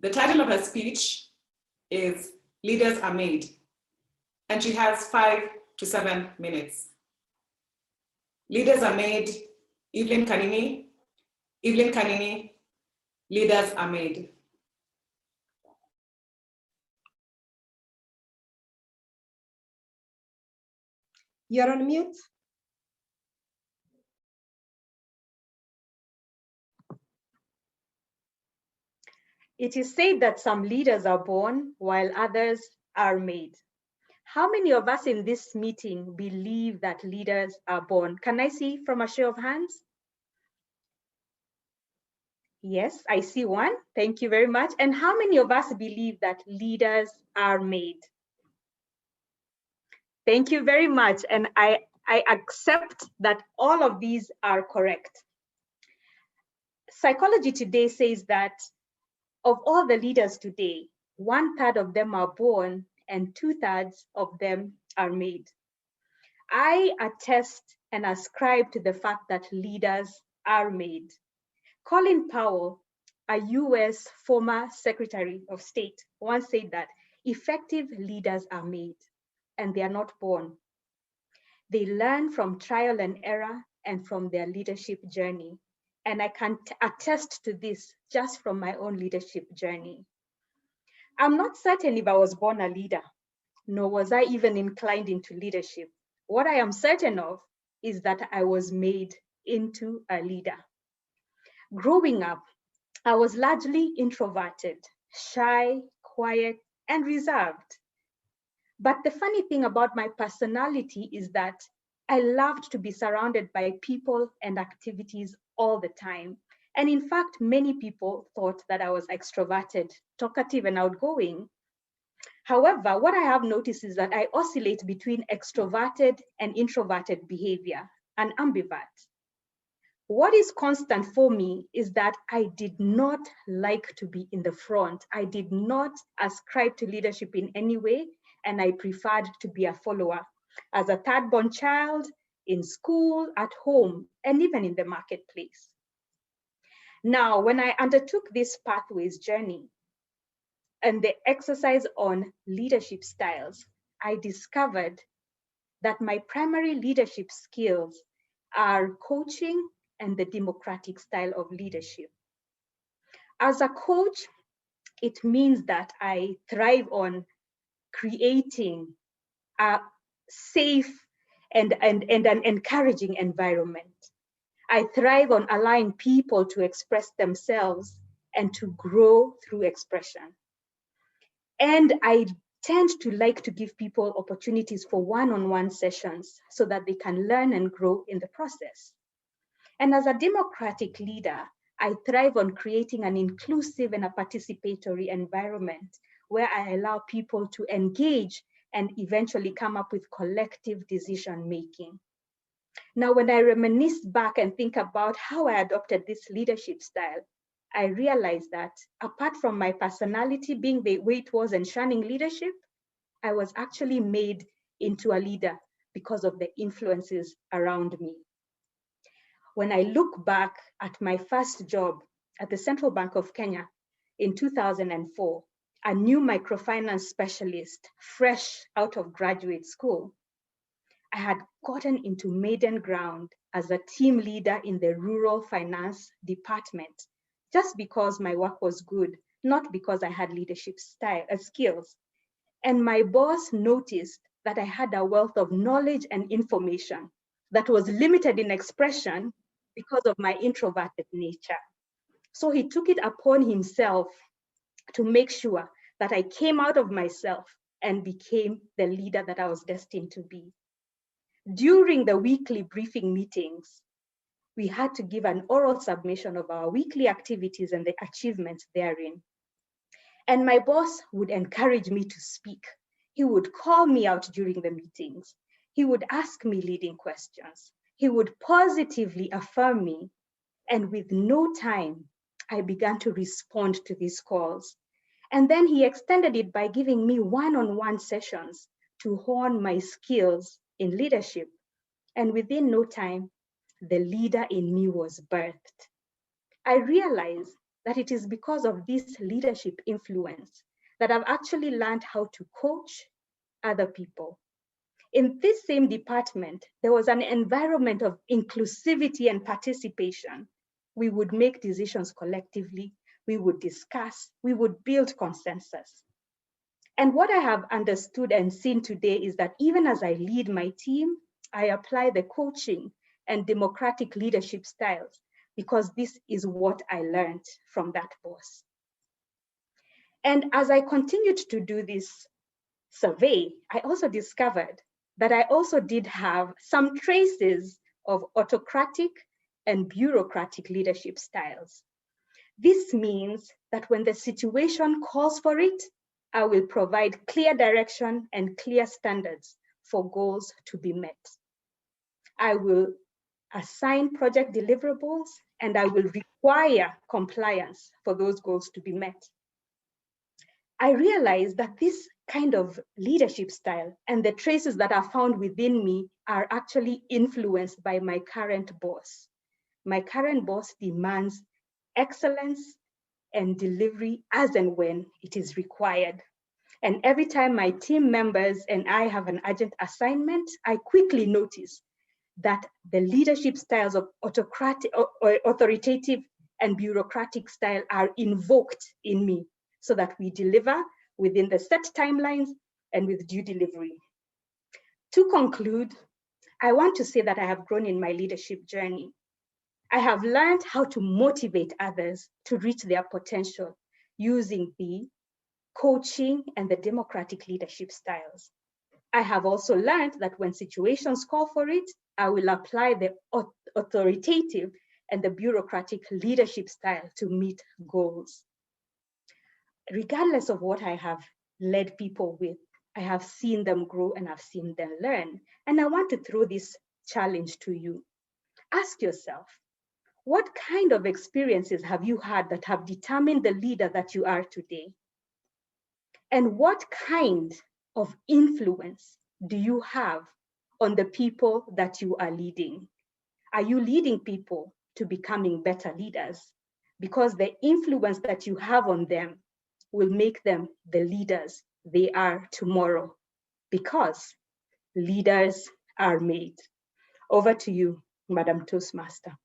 The title of her speech is Leaders Are Made, and she has 5 to 7 minutes. Leaders are made, Evelyn Kanini. Evelyn Kanini, leaders are made. You're on mute. It is said that some leaders are born while others are made. How many of us in this meeting believe that leaders are born? Can I see from a show of hands? Yes, I see one. Thank you very much. And how many of us believe that leaders are made? Thank you very much. And I accept that all of these are correct. Psychology today says that of all the leaders today, 1/3 of them are born and 2/3 of them are made. I attest and ascribe to the fact that leaders are made. Colin Powell, a US former Secretary of State, once said that effective leaders are made and they are not born. They learn from trial and error and from their leadership journey. And I can attest to this just from my own leadership journey. I'm not certain if I was born a leader, nor was I even inclined into leadership. What I am certain of is that I was made into a leader. Growing up, I was largely introverted, shy, quiet, and reserved. But the funny thing about my personality is that I loved to be surrounded by people and activities all the time. And in fact, many people thought that I was extroverted, talkative, and outgoing. However, what I have noticed is that I oscillate between extroverted and introverted behavior, an ambivert. What is constant for me is that I did not like to be in the front. I did not ascribe to leadership in any way, and I preferred to be a follower. As a third-born child, in school, at home, and even in the marketplace. Now, when I undertook this pathways journey and the exercise on leadership styles, I discovered that my primary leadership skills are coaching and the democratic style of leadership. As a coach, it means that I thrive on creating a safe and an encouraging environment. I thrive on allowing people to express themselves and to grow through expression. And I tend to like to give people opportunities for one-on-one sessions so that they can learn and grow in the process. And as a democratic leader, I thrive on creating an inclusive and a participatory environment where I allow people to engage and eventually come up with collective decision-making. Now, when I reminisce back and think about how I adopted this leadership style, I realized that apart from my personality being the way it was and shunning leadership, I was actually made into a leader because of the influences around me. When I look back at my first job at the Central Bank of Kenya in 2004, a new microfinance specialist, fresh out of graduate school, I had gotten into maiden ground as a team leader in the rural finance department, just because my work was good, not because I had leadership skills. And my boss noticed that I had a wealth of knowledge and information that was limited in expression because of my introverted nature. So he took it upon himself to make sure that I came out of myself and became the leader that I was destined to be. During the weekly briefing meetings, we had to give an oral submission of our weekly activities and the achievements therein. And my boss would encourage me to speak. He would call me out during the meetings. He would ask me leading questions. He would positively affirm me. And with no time, I began to respond to these calls. And then he extended it by giving me one-on-one sessions to hone my skills in leadership. And within no time, the leader in me was birthed. I realized that it is because of this leadership influence that I've actually learned how to coach other people. In this same department, there was an environment of inclusivity and participation. We would make decisions collectively, we would discuss, we would build consensus. And what I have understood and seen today is that even as I lead my team, I apply the coaching and democratic leadership styles because this is what I learned from that boss. And as I continued to do this survey, I also discovered that I also did have some traces of autocratic and bureaucratic leadership styles. This means that when the situation calls for it, I will provide clear direction and clear standards for goals to be met. I will assign project deliverables and I will require compliance for those goals to be met. I realized that this kind of leadership style and the traces that are found within me are actually influenced by my current boss. My current boss demands excellence and delivery as and when it is required. And every time my team members and I have an urgent assignment, I quickly notice that the leadership styles of autocratic, or authoritative and bureaucratic style are invoked in me so that we deliver within the set timelines and with due delivery. To conclude, I want to say that I have grown in my leadership journey. I have learned how to motivate others to reach their potential using the coaching and the democratic leadership styles. I have also learned that when situations call for it, I will apply the authoritative and the bureaucratic leadership style to meet goals. Regardless of what I have led people with, I have seen them grow and I've seen them learn. And I want to throw this challenge to you. Ask yourself, what kind of experiences have you had that have determined the leader that you are today? And what kind of influence do you have on the people that you are leading? Are you leading people to becoming better leaders? Because the influence that you have on them will make them the leaders they are tomorrow, because leaders are made. Over to you, Madam Toastmaster.